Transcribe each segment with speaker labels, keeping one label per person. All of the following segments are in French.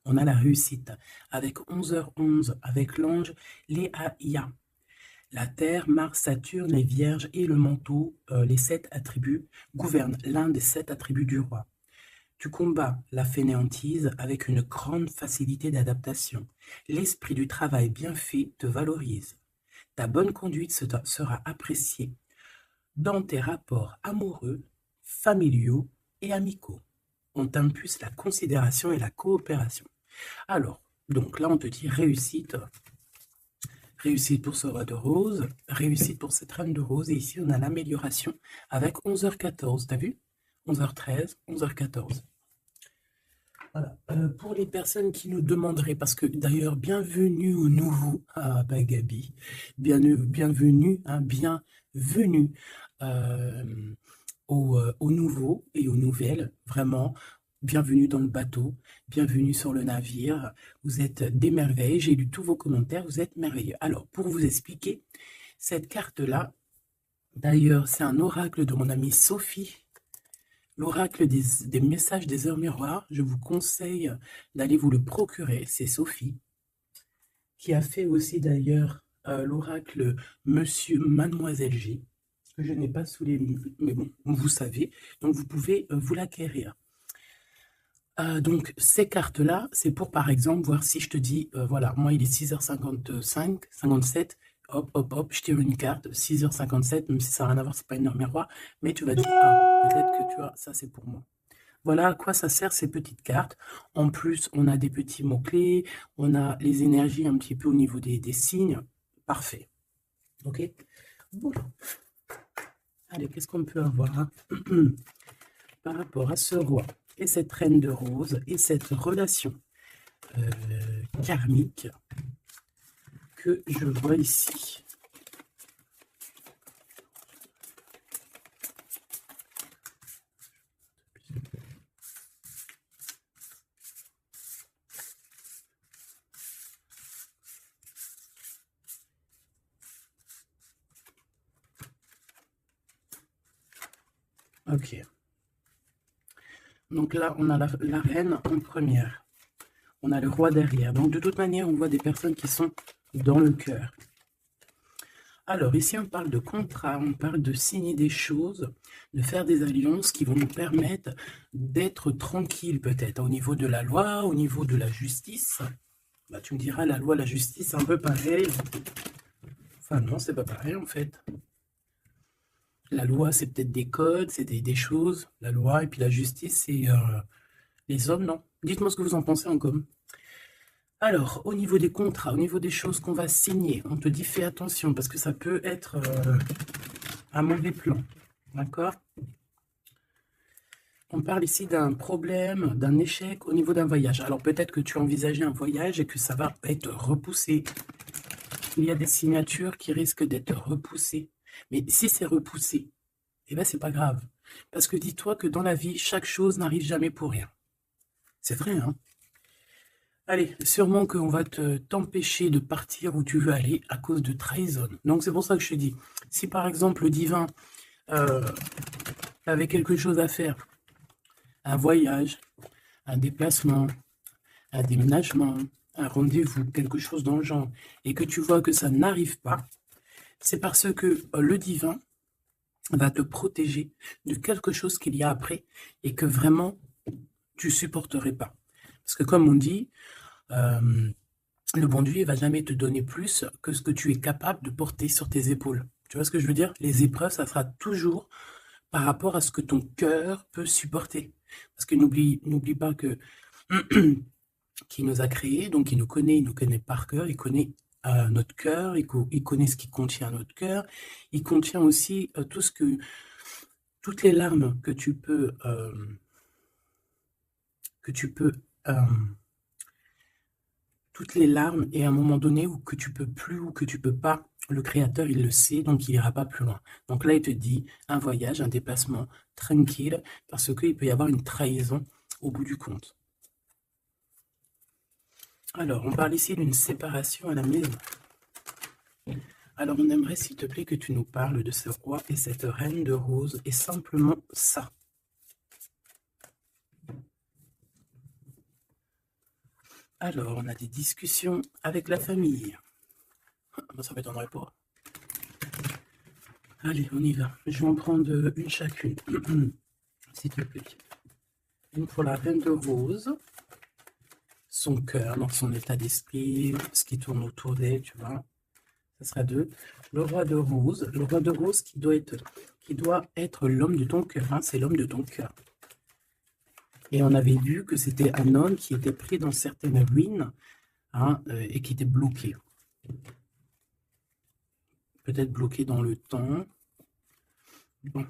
Speaker 1: On a la réussite avec 11h11, avec l'ange Léaïa. La Terre, Mars, Saturne, les Vierges et le manteau, les 7 attributs, gouvernent l'un des 7 attributs du roi. Tu combats la fainéantise avec une grande facilité d'adaptation. L'esprit du travail bien fait te valorise. Ta bonne conduite sera appréciée dans tes rapports amoureux, familiaux et amicaux. On t'impulse la considération et la coopération. Alors, donc là, on te dit réussite. Réussite pour ce roi de rose, réussite pour cette reine de rose. Et ici, on a l'amélioration avec 11h14. T'as vu? 11h13, 11h14. Voilà. Pour les personnes qui nous demanderaient, parce que d'ailleurs, bienvenue au nouveau, ah bah Gabi, bienvenue, hein, bienvenue aux nouveaux et aux nouvelles, vraiment, bienvenue dans le bateau, bienvenue sur le navire, vous êtes des merveilles, j'ai lu tous vos commentaires, vous êtes merveilleux. Alors, pour vous expliquer, cette carte-là, d'ailleurs, c'est un oracle de mon amie Sophie, l'oracle des messages des heures miroirs. Je vous conseille d'aller vous le procurer. C'est Sophie qui a fait aussi d'ailleurs l'oracle Monsieur Mademoiselle G, que je n'ai pas sous les... Mais bon, vous savez, donc vous pouvez vous l'acquérir. Donc ces cartes-là, c'est pour par exemple voir si je te dis, voilà, moi il est 6h55, 57, hop, hop, hop, je tire une carte, 6h57, même si ça n'a rien à voir, c'est pas une heure miroir, mais tu vas dire, ah, peut-être que tu vois, ça c'est pour moi. Voilà à quoi ça sert ces petites cartes. En plus, on a des petits mots-clés, on a les énergies un petit peu au niveau des signes. Parfait. Ok? Bon. Allez, qu'est-ce qu'on peut avoir hein par rapport à ce roi et cette reine de rose et cette relation karmique que je vois ici. Ok. Donc là, on a la reine en première. On a le roi derrière. Donc de toute manière, on voit des personnes qui sont dans le cœur. Alors ici, on parle de contrat, on parle de signer des choses, de faire des alliances qui vont nous permettre d'être tranquille peut-être au niveau de la loi, au niveau de la justice. Bah, tu me diras, la loi, la justice, c'est un peu pareil. Enfin non, c'est pas pareil en fait. La loi, c'est peut-être des codes, c'est des choses. La loi et puis la justice, c'est les hommes, non? Dites-moi ce que vous en pensez en com. Alors, au niveau des contrats, au niveau des choses qu'on va signer, on te dit fais attention parce que ça peut être un mauvais plan. D'accord? On parle ici d'un problème, d'un échec au niveau d'un voyage. Alors peut-être que tu as envisagé un voyage et que ça va être repoussé. Il y a des signatures qui risquent d'être repoussées. Mais si c'est repoussé, eh bien c'est pas grave. Parce que dis-toi que dans la vie, chaque chose n'arrive jamais pour rien. C'est vrai, hein? Allez, sûrement qu'on va t'empêcher de partir où tu veux aller à cause de trahison. Donc c'est pour ça que je te dis, si par exemple le divin avait quelque chose à faire, un voyage, un déplacement, un déménagement, un rendez-vous, quelque chose dans le genre, et que tu vois que ça n'arrive pas, c'est parce que le divin va te protéger de quelque chose qu'il y a après et que vraiment tu supporterais pas. Parce que comme on dit, le bon Dieu ne va jamais te donner plus que ce que tu es capable de porter sur tes épaules. Tu vois ce que je veux dire? Les épreuves, ça sera toujours par rapport à ce que ton cœur peut supporter. Parce que n'oublie pas que qui nous a créés, donc il nous connaît par cœur, il connaît notre cœur, il connaît ce qui contient notre cœur, il contient aussi toutes les larmes que tu peux euh, toutes les larmes et à un moment donné où que tu peux plus ou que tu peux pas, le créateur il le sait donc il ira pas plus loin. Donc là il te dit un voyage, un déplacement tranquille parce qu'il peut y avoir une trahison au bout du compte. Alors on parle ici d'une séparation à la maison. Alors on aimerait s'il te plaît que tu nous parles de ce roi et cette reine de rose et simplement ça. Alors, on a des discussions avec la famille. Ça m'étonnerait pas. Allez, on y va. Je vais en prendre une chacune, s'il te plaît. Une pour la reine de rose. Son cœur, donc son état d'esprit, ce qui tourne autour d'elle, tu vois. Ça sera 2. Le roi de rose qui doit être l'homme de ton cœur, hein, c'est l'homme de ton cœur. Et on avait vu que c'était un homme qui était pris dans certaines ruines, hein, et qui était bloqué. Peut-être bloqué dans le temps. Bon,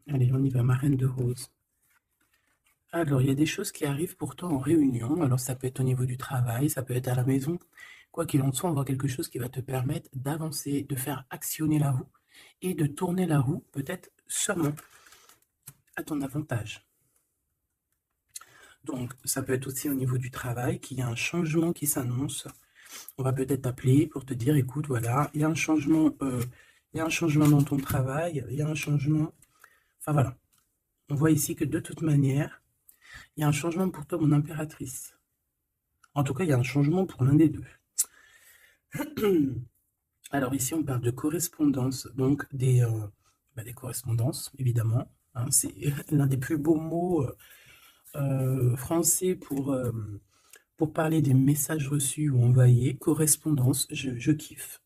Speaker 1: allez, on y va, ma reine de rose. Alors, il y a des choses qui arrivent pourtant en réunion. Alors, ça peut être au niveau du travail, ça peut être à la maison. Quoi qu'il en soit, on voit quelque chose qui va te permettre d'avancer, de faire actionner la roue et de tourner la roue, peut-être seulement à ton avantage. Donc, ça peut être aussi au niveau du travail qu'il y a un changement qui s'annonce. On va peut-être t'appeler pour te dire, écoute, voilà, il y a un changement dans ton travail, il y a un changement. Enfin, voilà. On voit ici que de toute manière, il y a un changement pour toi, mon impératrice. En tout cas, il y a un changement pour l'un des deux. Alors ici, on parle de correspondance, donc des correspondances, évidemment. Hein, c'est l'un des plus beaux mots français pour parler des messages reçus ou envoyés. Correspondance, je kiffe.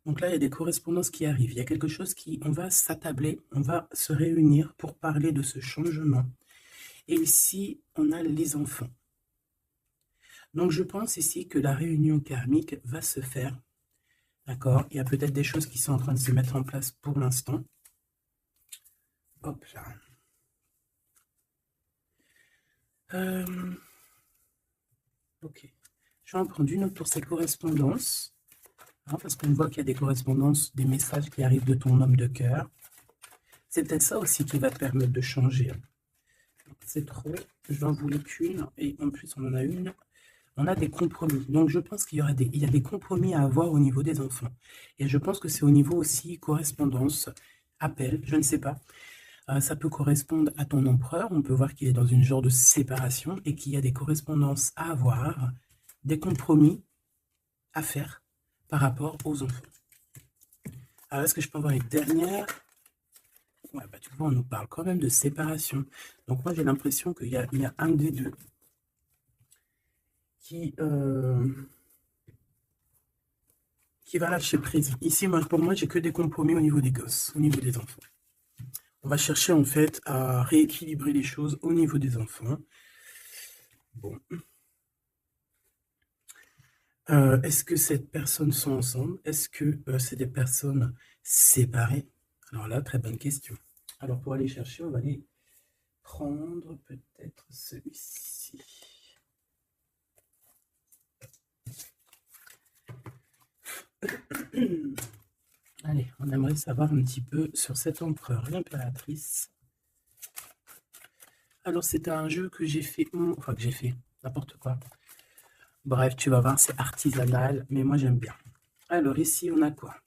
Speaker 1: Donc là, il y a des correspondances qui arrivent. Il y a quelque chose on va s'attabler, on va se réunir pour parler de ce changement. Et ici, on a les enfants. Donc je pense ici que la réunion karmique va se faire. D'accord? Il y a peut-être des choses qui sont en train de se mettre en place pour l'instant. Hop là. Ok. Je vais en prendre une autre pour ces correspondances. Hein, parce qu'on voit qu'il y a des correspondances, des messages qui arrivent de ton homme de cœur. C'est peut-être ça aussi qui va te permettre de changer. C'est trop. Je n'en voulais qu'une. Et en plus, on en a une. On a des compromis. Donc, je pense qu'il y a des compromis à avoir au niveau des enfants. Et je pense que c'est au niveau aussi correspondance, appel, je ne sais pas. Ça peut correspondre à ton empereur. On peut voir qu'il est dans une genre de séparation et qu'il y a des correspondances à avoir, des compromis à faire par rapport aux enfants. Alors, est-ce que je peux avoir une dernière? Ouais, bah, tu vois, on nous parle quand même de séparation. Donc, moi, j'ai l'impression qu'il y a un des deux qui va lâcher prise. Ici, pour moi, j'ai que des compromis au niveau des gosses, au niveau des enfants. On va chercher, en fait, à rééquilibrer les choses au niveau des enfants. Bon. Est-ce que ces personnes sont ensemble? Est-ce que c'est des personnes séparées? Alors là, très bonne question. Alors, pour aller chercher, on va aller prendre peut-être celui-ci. Allez, on aimerait savoir un petit peu sur cet empereur, l'impératrice. Alors, c'est un jeu que j'ai fait, enfin que j'ai fait, n'importe quoi. Bref, tu vas voir, c'est artisanal, mais moi j'aime bien. Alors ici, on a quoi?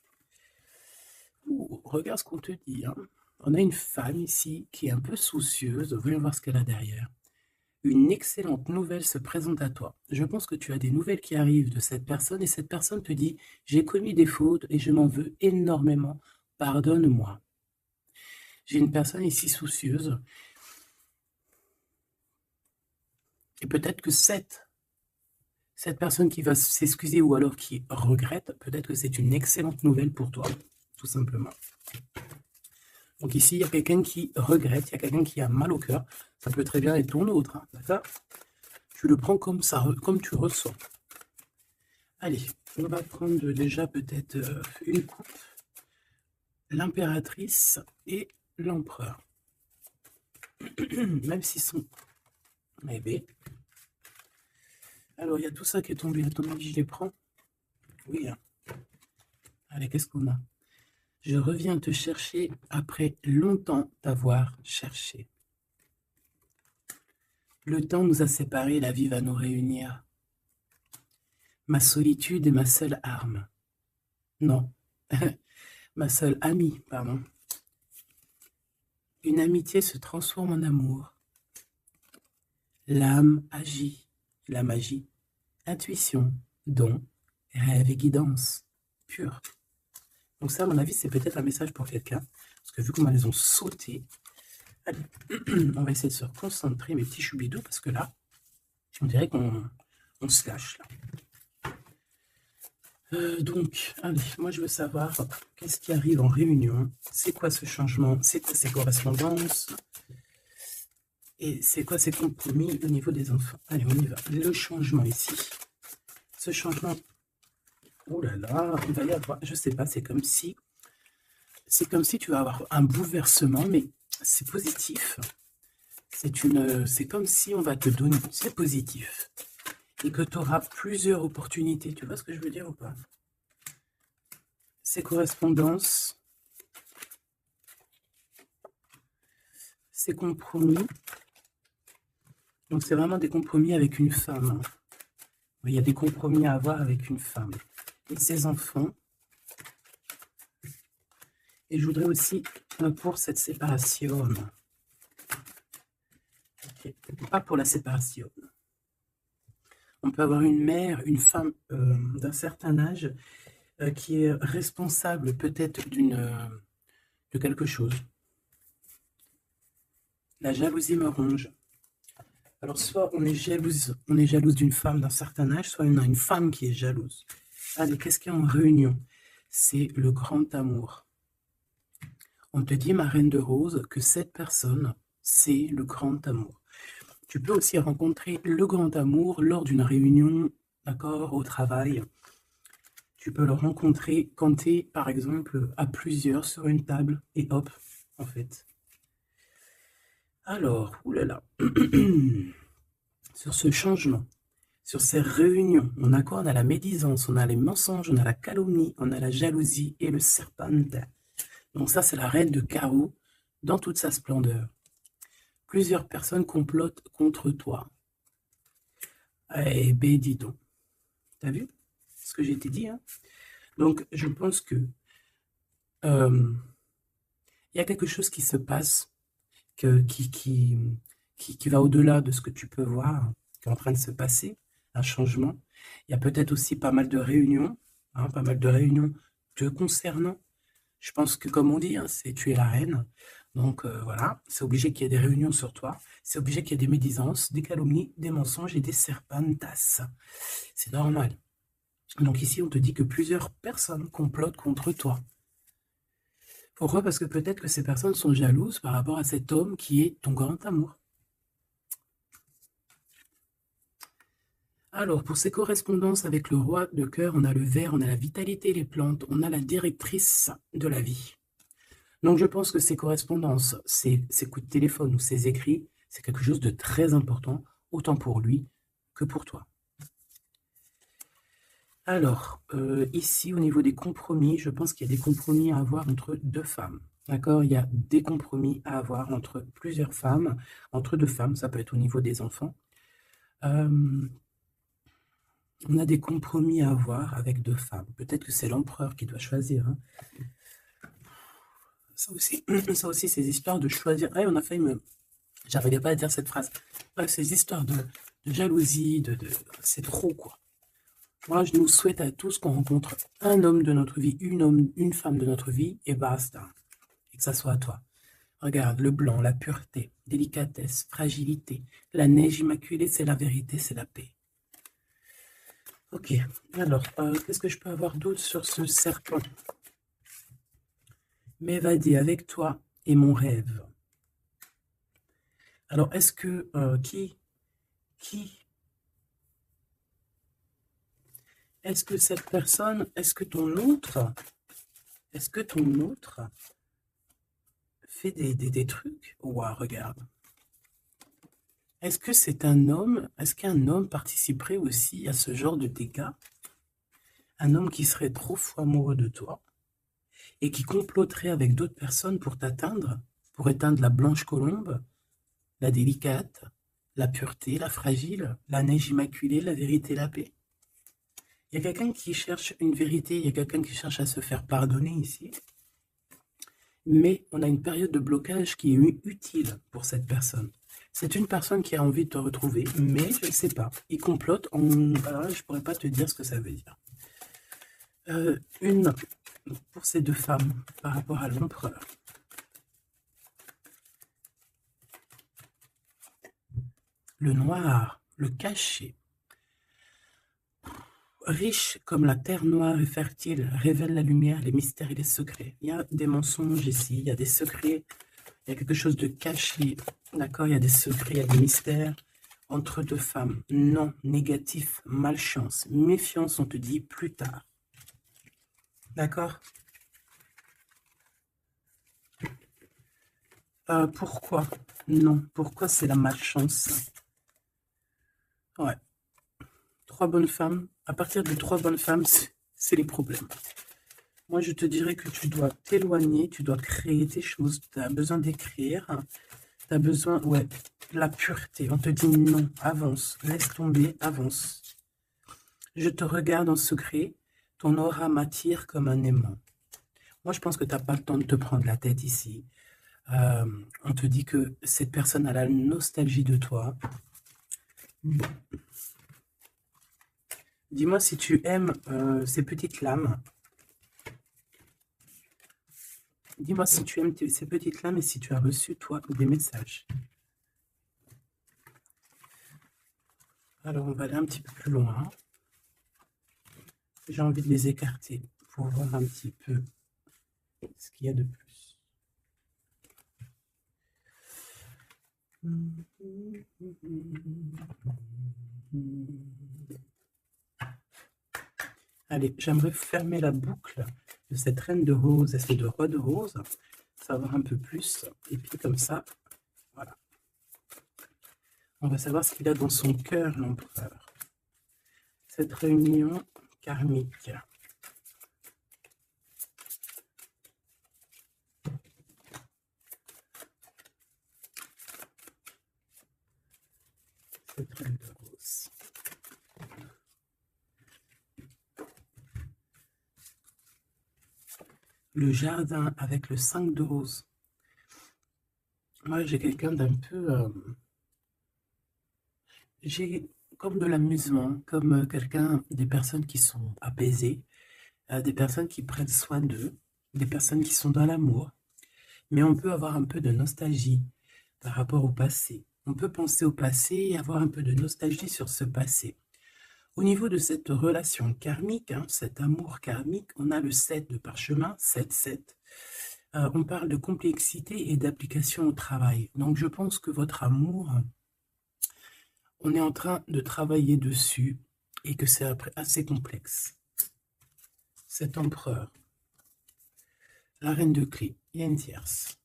Speaker 1: Regarde ce qu'on te dit. Hein. On a une femme ici qui est un peu soucieuse. Voyons voir ce qu'elle a derrière. Une excellente nouvelle se présente à toi. Je pense que tu as des nouvelles qui arrivent de cette personne et cette personne te dit « J'ai commis des fautes et je m'en veux énormément. Pardonne-moi. » J'ai une personne ici soucieuse. Et peut-être que cette personne qui va s'excuser ou alors qui regrette, peut-être que c'est une excellente nouvelle pour toi, tout simplement. Donc ici, il y a quelqu'un qui regrette, il y a quelqu'un qui a mal au cœur. Ça peut très bien être ton autre, hein, d'accord? Tu le prends comme ça, comme tu ressens. Allez, on va prendre déjà peut-être une coupe. L'impératrice et l'empereur. Même s'ils sont bébés. Alors, il y a tout ça qui est tombé. À ton avis, je les prends? Oui. Hein. Allez, qu'est-ce qu'on a? Je reviens te chercher après longtemps t'avoir cherché. Le temps nous a séparés, la vie va nous réunir. Ma solitude est ma seule arme. Non. ma seule amie, pardon. Une amitié se transforme en amour. L'âme agit, la magie, intuition, don, rêve et guidance, pure. Donc ça, à mon avis, c'est peut-être un message pour quelqu'un, parce que vu comment elles ont sauté, allez, on va essayer de se concentrer, mes petits choubidous, parce que là, on dirait qu'on se lâche, là. Donc, allez, moi je veux savoir qu'est-ce qui arrive en réunion, c'est quoi ce changement, c'est quoi ces correspondances, et c'est quoi ces compromis au niveau des enfants. Allez, on y va. Le changement ici, ce changement, oh là là, il va y avoir, je sais pas, c'est comme si tu vas avoir un bouleversement, mais c'est positif. C'est comme si on va te donner, c'est positif, et que tu auras plusieurs opportunités. Tu vois ce que je veux dire ou pas? Ces correspondances, ces compromis. Donc c'est vraiment des compromis avec une femme. Il y a des compromis à avoir avec une femme et ses enfants. Et je voudrais aussi pour cette séparation. Okay. Pas pour la séparation. On peut avoir une mère, une femme d'un certain âge qui est responsable peut-être de quelque chose. La jalousie me ronge. Alors soit on est jalouse d'une femme d'un certain âge, soit on a une femme qui est jalouse. Allez, qu'est-ce qu'il y a en réunion? C'est le grand amour. On te dit, ma reine de rose, que cette personne, c'est le grand amour. Tu peux aussi rencontrer le grand amour lors d'une réunion, d'accord, au travail. Tu peux le rencontrer quand tu es, par exemple, à plusieurs sur une table, et hop, en fait. Alors, oulala, sur ce changement, sur ces réunions, on a quoi? On a la médisance, on a les mensonges, on a la calomnie, on a la jalousie et le serpente. Donc ça, c'est la reine de carreau dans toute sa splendeur. Plusieurs personnes complotent contre toi. Eh ben, dis donc. T'as vu ce que j'ai dit, hein? Donc, je pense que il y a quelque chose qui se passe qui va au-delà de ce que tu peux voir, qui est en train de se passer, un changement. Il y a peut-être aussi pas mal de réunions, hein, pas mal de réunions te concernant. Je pense que, comme on dit, hein, tu es la reine. Donc voilà, c'est obligé qu'il y ait des réunions sur toi. C'est obligé qu'il y ait des médisances, des calomnies, des mensonges et des serpentas. C'est normal. Donc ici, on te dit que plusieurs personnes complotent contre toi. Pourquoi? Parce que peut-être que ces personnes sont jalouses par rapport à cet homme qui est ton grand amour. Alors, pour ces correspondances avec le roi de cœur, on a le ver, on a la vitalité, les plantes, on a la directrice de la vie. Donc, je pense que ces correspondances, ces coups de téléphone ou ces écrits, c'est quelque chose de très important, autant pour lui que pour toi. Alors, ici, au niveau des compromis, je pense qu'il y a des compromis à avoir entre deux femmes. D'accord? Il y a des compromis à avoir entre plusieurs femmes, entre deux femmes, ça peut être au niveau des enfants. On a des compromis à avoir avec deux femmes. Peut-être que c'est l'empereur qui doit choisir. Hein. Ça aussi, ces histoires de choisir. Ah, on a failli me... J'arrivais pas à dire cette phrase. Bref, ces histoires de jalousie, c'est trop, quoi. Moi, je nous souhaite à tous qu'on rencontre un homme de notre vie, une femme de notre vie, et basta. Et que ça soit à toi. Regarde, le blanc, la pureté, délicatesse, fragilité. La neige immaculée, c'est la vérité, c'est la paix. Ok, alors, qu'est-ce que je peux avoir d'autre sur ce serpent? M'évader avec toi est mon rêve. Alors, est-ce que, est-ce que cette personne, est-ce que ton autre fait des trucs? Ouah, regarde. Est-ce que c'est un homme? Est-ce qu'un homme participerait aussi à ce genre de dégâts? Un homme qui serait trop fou amoureux de toi et qui comploterait avec d'autres personnes pour t'atteindre, pour éteindre la blanche colombe, la délicate, la pureté, la fragile, la neige immaculée, la vérité, la paix. Il y a quelqu'un qui cherche une vérité, il y a quelqu'un qui cherche à se faire pardonner ici. mais on a une période de blocage qui est utile pour cette personne. C'est une personne qui a envie de te retrouver, mais je ne sais pas. Il complote. Je ne pourrais pas te dire ce que ça veut dire. Une pour ces deux femmes par rapport à l'empereur. Le noir, le caché. Riche comme la terre noire et fertile, révèle la lumière, les mystères et les secrets. Il y a des mensonges ici, il y a des secrets, il y a quelque chose de caché, d'accord? Il y a des secrets, il y a des mystères entre deux femmes. Non, négatif, malchance, méfiance, on te dit plus tard. D'accord? Pourquoi? Non, pourquoi c'est la malchance? Ouais. Trois bonnes femmes. À partir de trois bonnes femmes, c'est les problèmes. Moi, je te dirais que tu dois t'éloigner, tu dois créer tes choses. Tu as besoin d'écrire. Tu as besoin, ouais, de la pureté. On te dit non, avance, laisse tomber, avance. Je te regarde en secret. Ton aura m'attire comme un aimant. Moi, je pense que tu n'as pas le temps de te prendre la tête ici. On te dit que cette personne a la nostalgie de toi. Bon. Dis-moi si tu aimes ces petites lames. Dis-moi si tu aimes ces petites lames et si tu as reçu, toi, des messages. Alors, on va aller un petit peu plus loin. J'ai envie de les écarter pour voir un petit peu ce qu'il y a de plus. Allez, j'aimerais fermer la boucle de cette reine de rose et ce roi de rose, savoir un peu plus. Et puis comme ça, voilà. On va savoir ce qu'il a dans son cœur, l'empereur. Cette réunion karmique. Cette reine de rose. Le jardin avec le 5 de rose. Moi, j'ai quelqu'un d'un peu... j'ai comme de l'amusement, comme des personnes qui sont apaisées, des personnes qui prennent soin d'eux, des personnes qui sont dans l'amour. Mais on peut avoir un peu de nostalgie par rapport au passé. On peut penser au passé et avoir un peu de nostalgie sur ce passé. Au niveau de cette relation karmique, cet amour karmique, on a le 7 de parchemin, 7-7. On parle de complexité et d'application au travail. Donc je pense que votre amour, on est en train de travailler dessus et que c'est assez complexe. Cet empereur, la reine de clé, il y a une tierce.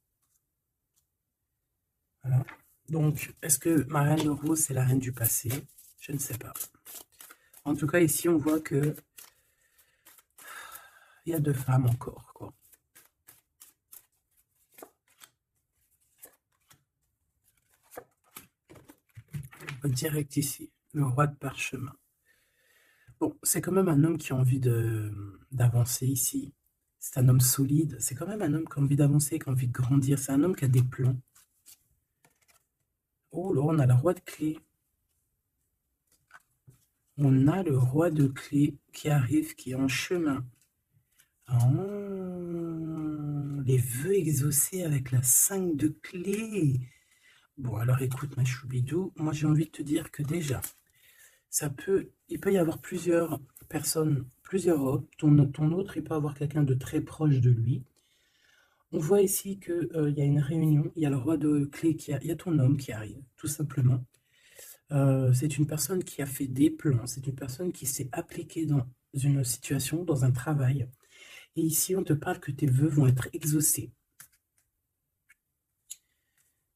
Speaker 1: Voilà. Donc, est-ce que ma reine de rose, c'est la reine du passé? Je ne sais pas. En tout cas, ici, on voit que il y a deux femmes encore, quoi. On va direct ici, le roi de parchemin. Bon, c'est quand même un homme qui a envie d'avancer ici. C'est un homme solide. C'est quand même un homme qui a envie d'avancer, qui a envie de grandir. C'est un homme qui a des plans. Oh là, on a le roi de clé. On a le roi de clé qui arrive, qui est en chemin. Oh, les vœux exaucés avec la 5 de clé. Bon, alors écoute, ma choubidou, moi j'ai envie de te dire que déjà, il peut y avoir plusieurs personnes, plusieurs hommes. Ton autre, il peut avoir quelqu'un de très proche de lui. On voit ici qu'il y a une réunion, il y a le roi de clé, il y a ton homme qui arrive, tout simplement. C'est une personne qui a fait des plans, c'est une personne qui s'est appliquée dans une situation, dans un travail. Et ici, on te parle que tes vœux vont être exaucés.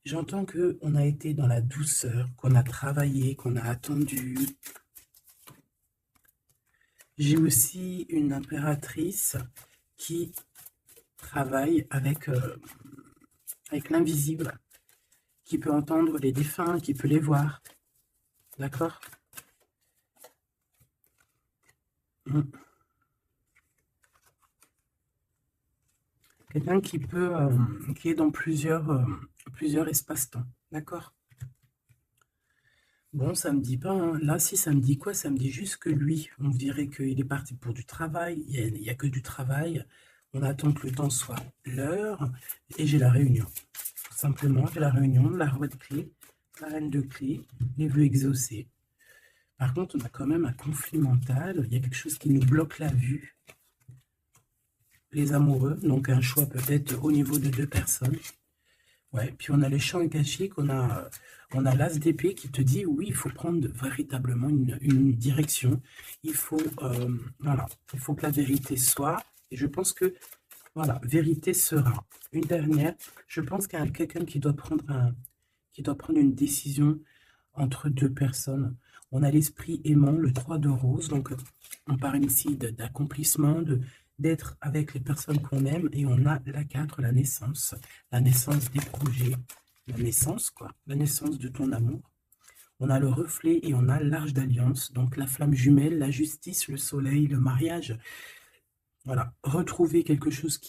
Speaker 1: J'entends qu'on a été dans la douceur, qu'on a travaillé, qu'on a attendu. J'ai aussi une impératrice qui travaille avec l'invisible, qui peut entendre les défunts, qui peut les voir. D'accord? Quelqu'un qui peut, qui est dans plusieurs espaces-temps. D'accord? Bon, ça me dit pas, hein. Là, si ça me dit quoi? Ça me dit juste que lui, on dirait qu'il est parti pour du travail. Il y a que du travail. On attend que le temps soit l'heure. Et j'ai la réunion. Tout simplement, j'ai la réunion, la roi de clé, la reine de clé, les vœux exaucés. Par contre, on a quand même un conflit mental. Il y a quelque chose qui nous bloque la vue. Les amoureux, donc un choix peut-être au niveau de deux personnes. Ouais, puis on a les champs akashiques, on a l'as d'épée qui te dit oui, il faut prendre véritablement une direction. Il faut, voilà, il faut que la vérité soit. Et je pense que, voilà, vérité sera. Une dernière, je pense qu'il y a quelqu'un qui doit prendre une décision entre deux personnes. On a l'esprit aimant, le 3 de rose, donc on parle ici d'accomplissement, d'être avec les personnes qu'on aime, et on a la 4, la naissance des projets, la naissance, quoi, la naissance de ton amour. On a le reflet et on a l'arche d'alliance, donc la flamme jumelle, la justice, le soleil, le mariage. Voilà, retrouver quelque chose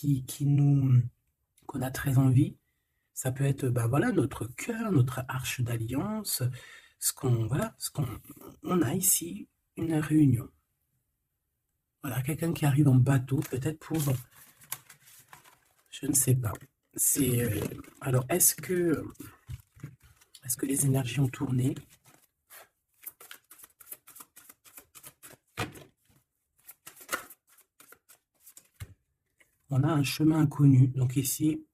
Speaker 1: qu'on a très envie. Ça peut être, bah voilà, notre cœur, notre arche d'alliance, voilà, on a ici une réunion. Voilà, quelqu'un qui arrive en bateau, peut-être pour, je ne sais pas. Alors, est-ce que les énergies ont tourné? On a un chemin inconnu. Donc ici,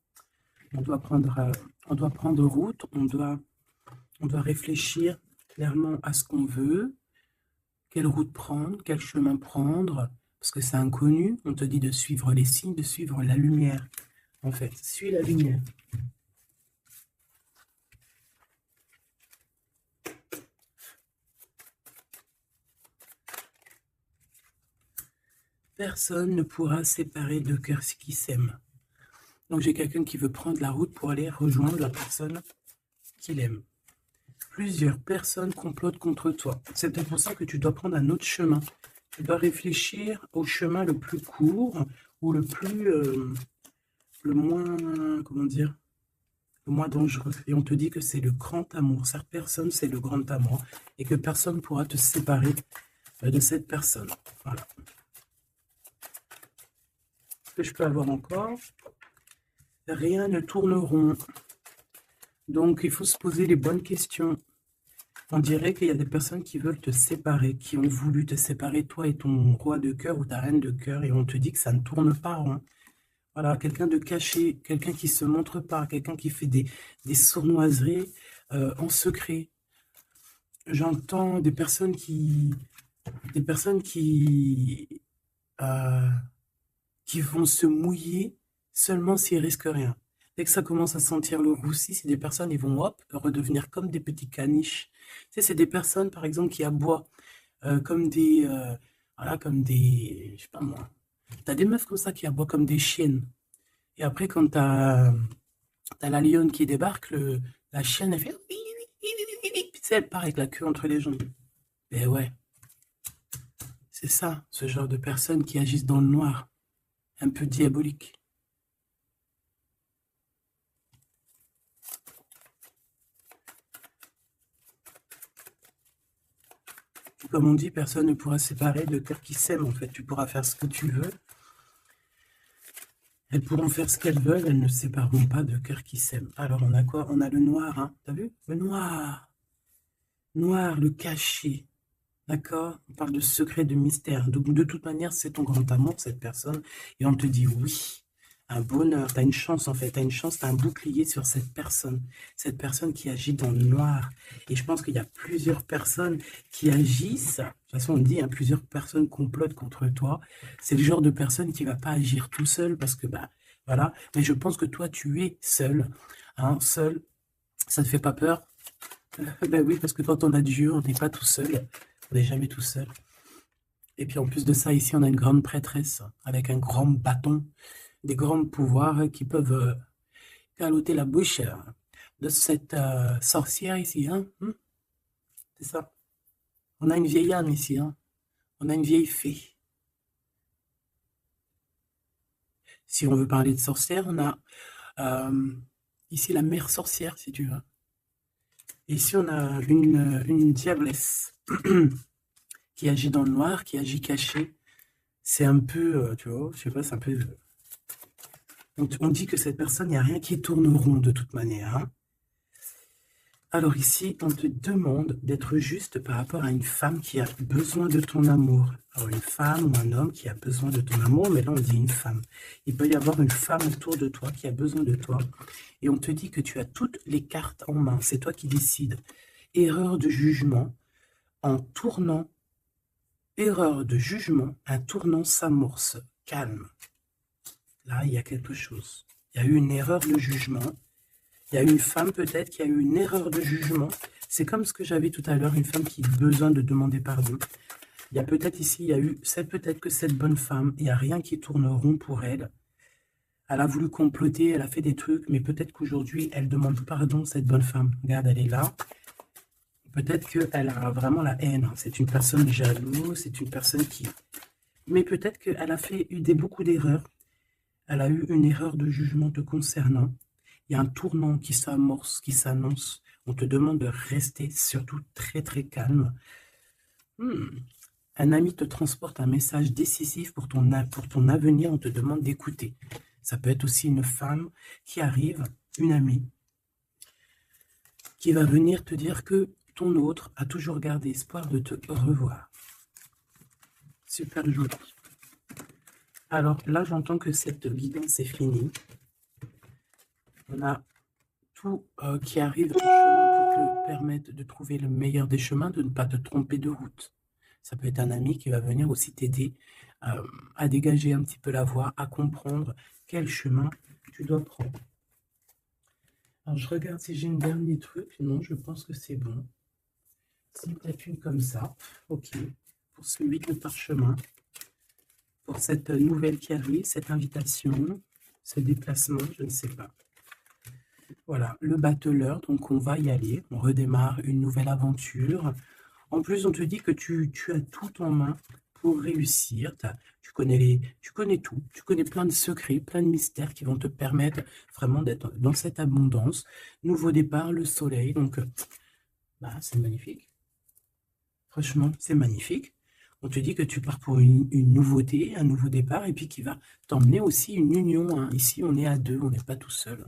Speaker 1: on doit prendre route, on doit réfléchir clairement à ce qu'on veut, quelle route prendre, quel chemin prendre, parce que c'est inconnu. On te dit de suivre les signes, de suivre la lumière. En fait, suis la lumière. Personne ne pourra séparer deux cœurs qui s'aiment. Donc j'ai quelqu'un qui veut prendre la route pour aller rejoindre la personne qu'il aime. Plusieurs personnes complotent contre toi. C'est peut-être pour ça que tu dois prendre un autre chemin. Tu dois réfléchir au chemin le plus court ou le moins, comment dire, le moins dangereux. Et on te dit que c'est le grand amour. Cette personne, c'est le grand amour. Et que personne ne pourra te séparer de cette personne. Voilà. Ce que je peux avoir encore, rien ne tourne rond. Donc, il faut se poser les bonnes questions. On dirait qu'il y a des personnes qui veulent te séparer, qui ont voulu te séparer, toi et ton roi de cœur ou ta reine de cœur, et on te dit que ça ne tourne pas rond. Voilà, quelqu'un de caché, quelqu'un qui se montre pas, quelqu'un qui fait des sournoiseries en secret. J'entends des personnes qui vont se mouiller seulement s'ils risquent rien. Dès que ça commence à sentir le roussi, c'est des personnes, ils vont hop, redevenir comme des petits caniches. Tu sais, c'est des personnes, par exemple, qui aboient voilà, comme des, je sais pas moi. T'as des meufs comme ça qui aboient comme des chiennes. Et après, quand t'as la lionne qui débarque, la chienne, elle fait, puis tu sais, elle part avec la queue entre les jambes. Ben ouais, c'est ça, ce genre de personnes qui agissent dans le noir, un peu diabolique. Comme on dit, personne ne pourra séparer de cœurs qui s'aiment, en fait. Tu pourras faire ce que tu veux. Elles pourront faire ce qu'elles veulent, elles ne sépareront pas de cœurs qui s'aiment. Alors, on a quoi? On a le noir, hein. T'as vu? Le noir. Noir, le caché. D'accord? On parle de secret, de mystère. Donc, de toute manière, c'est ton grand amour, cette personne. Et on te dit oui. Un bonheur, tu as une chance en fait, tu as une chance, tu as un bouclier sur cette personne qui agit dans le noir. Et je pense qu'il y a plusieurs personnes qui agissent, de toute façon on dit, hein, plusieurs personnes complotent contre toi. C'est le genre de personne qui ne va pas agir tout seul parce que, bah voilà, mais je pense que toi tu es seul, hein, seul, ça ne te fait pas peur? Ben oui, parce que quand on a Dieu, on n'est pas tout seul, on n'est jamais tout seul. Et puis en plus de ça, ici on a une grande prêtresse avec un grand bâton, des grands pouvoirs qui peuvent caloter la bouche de cette sorcière ici. Hein? C'est ça. On a une vieille âme ici. Hein? On a une vieille fée. Si on veut parler de sorcière, on a ici la mère sorcière, si tu veux. Ici, on a une diablesse qui agit dans le noir, qui agit caché. C'est un peu, tu vois, je sais pas, c'est un peu... On dit que cette personne, il n'y a rien qui tourne rond de toute manière, hein. Alors ici, on te demande d'être juste par rapport à une femme qui a besoin de ton amour. Alors une femme ou un homme qui a besoin de ton amour, mais là on dit une femme. Il peut y avoir une femme autour de toi qui a besoin de toi. Et on te dit que tu as toutes les cartes en main, c'est toi qui décides. Erreur de jugement, en tournant, erreur de jugement, un tournant s'amorce. Calme. Là, il y a quelque chose. Il y a eu une erreur de jugement. Il y a une femme peut-être qui a eu une erreur de jugement. C'est comme ce que j'avais tout à l'heure, une femme qui a besoin de demander pardon. Il y a peut-être ici, c'est peut-être que cette bonne femme, il n'y a rien qui tourne rond pour elle. Elle a voulu comploter, elle a fait des trucs, mais peut-être qu'aujourd'hui, elle demande pardon, cette bonne femme. Regarde, elle est là. Peut-être qu'elle a vraiment la haine. C'est une personne jalouse, c'est une personne qui... Mais peut-être qu'elle a fait beaucoup d'erreurs. Elle a eu une erreur de jugement te concernant. Il y a un tournant qui s'amorce, qui s'annonce. On te demande de rester surtout très très calme. Un ami te transporte un message décisif pour ton avenir. On te demande d'écouter. Ça peut être aussi une femme qui arrive, une amie, qui va venir te dire que ton autre a toujours gardé espoir de te revoir. Super joli. Alors là, j'entends que cette guidance est finie. On a tout qui arrive au chemin pour te permettre de trouver le meilleur des chemins, de ne pas te tromper de route. Ça peut être un ami qui va venir aussi t'aider à dégager un petit peu la voie, à comprendre quel chemin tu dois prendre. Alors, je regarde si j'ai une dernier truc. Non, je pense que c'est bon. Si peut-être une comme ça. Ok. Pour ce 8 de parchemin. Pour cette nouvelle qui arrive, cette invitation, ce déplacement, je ne sais pas. Voilà, le battleur, donc on va y aller. On redémarre une nouvelle aventure. En plus, on te dit que tu as tout en main pour réussir. Tu connais tout. Tu connais plein de secrets, plein de mystères qui vont te permettre vraiment d'être dans cette abondance. Nouveau départ, le soleil. Donc, c'est magnifique. Franchement, c'est magnifique. On te dit que tu pars pour une nouveauté, un nouveau départ, et puis qui va t'emmener aussi une union, hein. Ici, on est à deux, on n'est pas tout seul.